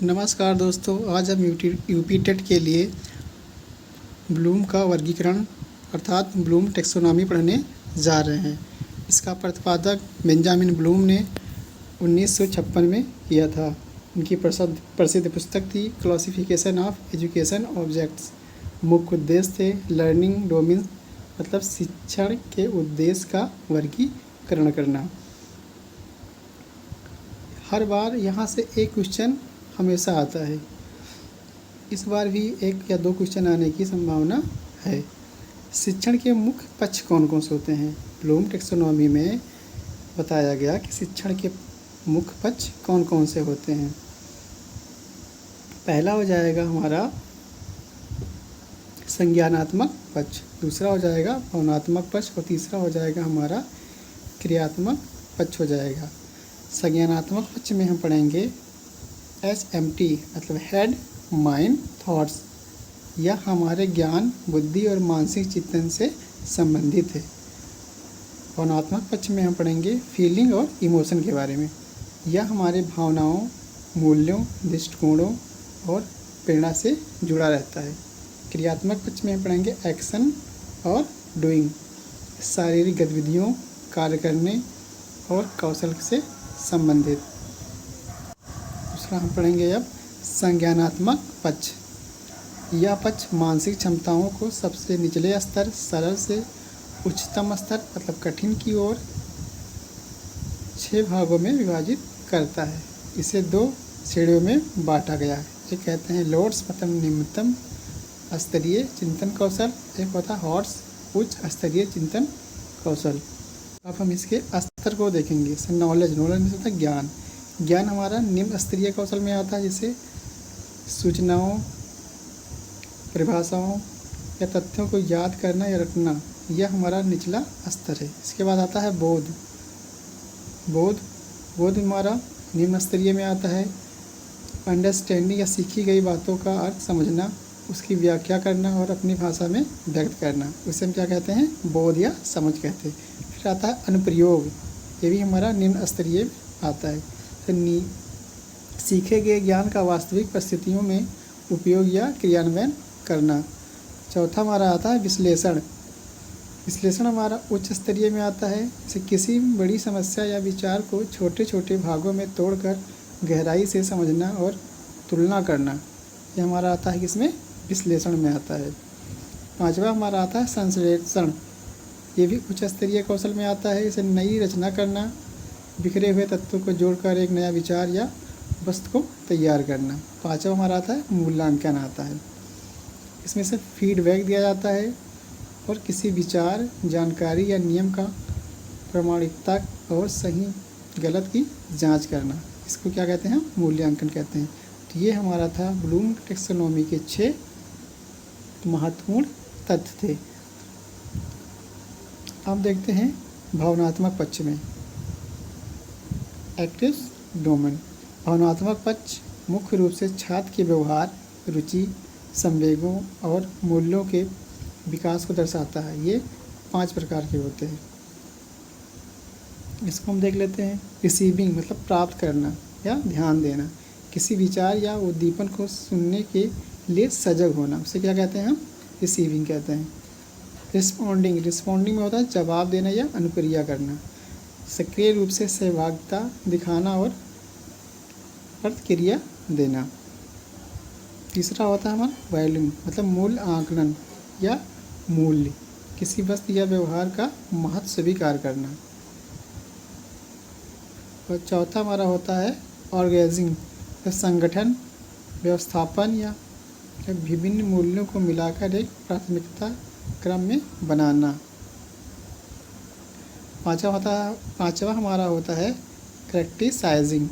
नमस्कार दोस्तों, आज हम यूपी टेट के लिए ब्लूम का वर्गीकरण अर्थात ब्लूम टेक्सोनॉमी पढ़ने जा रहे हैं। इसका प्रतिपादक बेंजामिन ब्लूम ने 1956 में किया था। उनकी प्रसिद्ध पुस्तक थी क्लासिफिकेशन ऑफ एजुकेशन ऑब्जेक्ट्स। मुख्य उद्देश्य थे लर्निंग डोमेन मतलब शिक्षण के उद्देश्य का वर्गीकरण करना। हर बार यहाँ से एक क्वेश्चन हमेशा आता है। इस बार भी एक या दो क्वेश्चन आने की संभावना है। शिक्षण के मुख्य पक्ष कौन कौन से होते हैं? ब्लूम टेक्सोनॉमी में बताया गया कि शिक्षण के मुख्य पक्ष कौन कौन से होते हैं। पहला हो जाएगा हमारा संज्ञानात्मक पक्ष, दूसरा हो जाएगा भावनात्मक पक्ष और तीसरा हो जाएगा हमारा क्रियात्मक पक्ष हो जाएगा। संज्ञानात्मक पक्ष में हम पढ़ेंगे HMT मतलब हेड माइंड थॉट्स। यह हमारे ज्ञान बुद्धि और मानसिक चिंतन से संबंधित है। भावनात्मक पक्ष में हम पढ़ेंगे फीलिंग और इमोशन के बारे में। यह हमारे भावनाओं, मूल्यों, दृष्टिकोणों और प्रेरणा से जुड़ा रहता है। क्रियात्मक पक्ष में हम पढ़ेंगे एक्शन और डूइंग, शारीरिक गतिविधियों, कार्य करने और कौशल से संबंधित। दूसरा हम पढ़ेंगे अब संज्ञानात्मक पक्ष। यह पक्ष मानसिक क्षमताओं को सबसे निचले स्तर सरल से उच्चतम स्तर मतलब कठिन की ओर 6 भागों में विभाजित करता है। इसे 2 श्रेणियों में बांटा गया है। एक कहते हैं लोड्स मतलब निम्नतम स्तरीय चिंतन कौशल, एक होता है हॉर्स उच्च स्तरीय चिंतन कौशल। अब हम इसके स्तर को देखेंगे। नॉलेज में होता है ज्ञान। ज्ञान हमारा निम्न स्तरीय कौशल में आता है, जिसे सूचनाओं, परिभाषाओं या तथ्यों को याद करना या रखना, यह हमारा निचला स्तर है। इसके बाद आता है बोध हमारा निम्न स्तरीय में आता है। अंडरस्टैंडिंग या सीखी गई बातों का अर्थ समझना, उसकी व्याख्या करना और अपनी भाषा में व्यक्त करना, उसे हम क्या कहते हैं? बोध या समझ कहते हैं। फिर आता है अनुप्रयोग, ये भी हमारा निम्न स्तरीय आता है। सीखे गए ज्ञान का वास्तविक परिस्थितियों में उपयोग या क्रियान्वयन करना। चौथा हमारा आता है विश्लेषण। विश्लेषण हमारा उच्च स्तरीय में आता है। जैसे किसी बड़ी समस्या या विचार को छोटे छोटे भागों में तोड़कर गहराई से समझना और तुलना करना, यह हमारा आता है किसमें? विश्लेषण में आता है। पांचवा हमारा आता है संश्लेषण। ये भी उच्च स्तरीय कौशल में आता है। इसे नई रचना करना, बिखरे हुए तत्वों को जोड़कर एक नया विचार या वस्तु को तैयार करना। पांचवा हमारा आता है मूल्यांकन आता है। इसमें से फीडबैक दिया जाता है और किसी विचार, जानकारी या नियम का प्रामाणिकता और सही गलत की जांच करना, इसको क्या कहते हैं? मूल्यांकन कहते हैं। तो ये हमारा था ब्लूम टेक्सोनॉमी के 6 महत्वपूर्ण तथ्य थे। अब देखते हैं भावनात्मक पक्ष में एक्टिव डोमेन। भावनात्मक पक्ष मुख्य रूप से छात्र के व्यवहार, रुचि, संवेगों और मूल्यों के विकास को दर्शाता है। ये 5 प्रकार के होते हैं। इसको हम देख लेते हैं। रिसीविंग मतलब प्राप्त करना या ध्यान देना, किसी विचार या उद्दीपन को सुनने के लिए सजग होना, उसे क्या कहते हैं? हम रिसीविंग कहते हैं। रिस्पॉन्डिंग में होता है जवाब देना या अनुक्रिया करना, सक्रिय रूप से सहभागिता दिखाना और प्रतिक्रिया देना। तीसरा होता है हमारा वैल्यूम मतलब मूल आंकलन या मूल्य, किसी वस्तु या व्यवहार का महत्व स्वीकार करना। और चौथा हमारा होता है ऑर्गेनाइजिंग, संगठन, व्यवस्थापन या विभिन्न मूल्यों को मिलाकर एक प्राथमिकता क्रम में बनाना। पांचवा हमारा होता है कैरेक्टराइजिंग,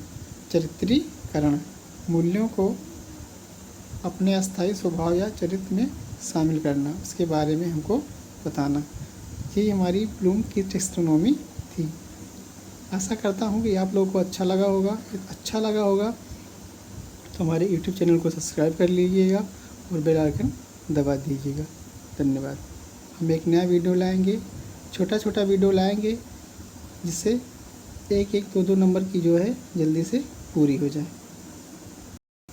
चरित्रीकरण, मूल्यों को अपने अस्थायी स्वभाव या चरित्र में शामिल करना, उसके बारे में हमको बताना। ये हमारी ब्लूम की टेक्सोनॉमी थी। आशा करता हूँ कि आप लोगों को अच्छा लगा होगा तो हमारे YouTube चैनल को सब्सक्राइब कर लीजिएगा और बेल आइकन दबा दीजिएगा। धन्यवाद। हम एक नया वीडियो लाएंगे, छोटा वीडियो लाएंगे, जिससे 1-1, 2-2 नंबर की जो है जल्दी से पूरी हो जाए।